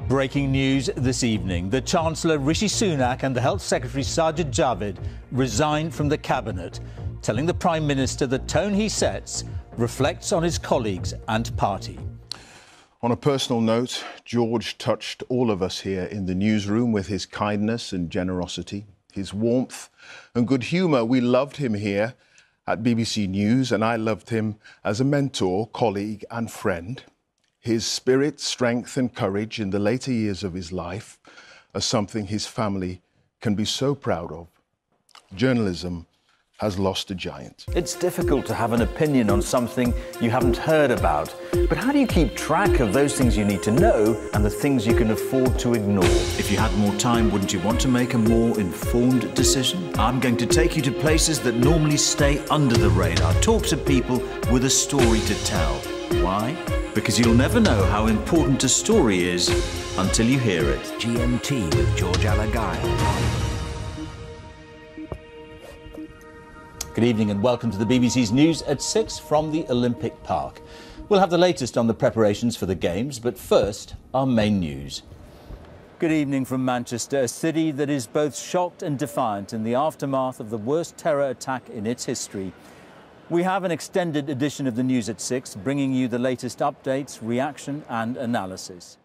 Breaking news this evening. The Chancellor Rishi Sunak and the Health Secretary Sajid Javid resigned from the Cabinet, telling the Prime Minister the tone he sets reflects on his colleagues and party. On a personal note, George touched all of us here in the newsroom with his kindness and generosity, his warmth and good humour. We loved him here at BBC News, and I loved him as a mentor, colleague and friend. His spirit, strength and courage in the later years of his life are something his family can be so proud of. Journalism has lost a giant. It's difficult to have an opinion on something you haven't heard about. But how do you keep track of those things you need to know and the things you can afford to ignore? If you had more time, wouldn't you want to make a more informed decision? I'm going to take you to places that normally stay under the radar. Talk to people with a story to tell. Why? Because you'll never know how important a story is until you hear it. GMT with George Alagiah. Good evening and welcome to the BBC's News at 6 from the Olympic Park. We'll have the latest on the preparations for the Games, but first, our main news. Good evening from Manchester, a city that is both shocked and defiant in the aftermath of the worst terror attack in its history. We have an extended edition of the News at 6, bringing you the latest updates, reaction and analysis.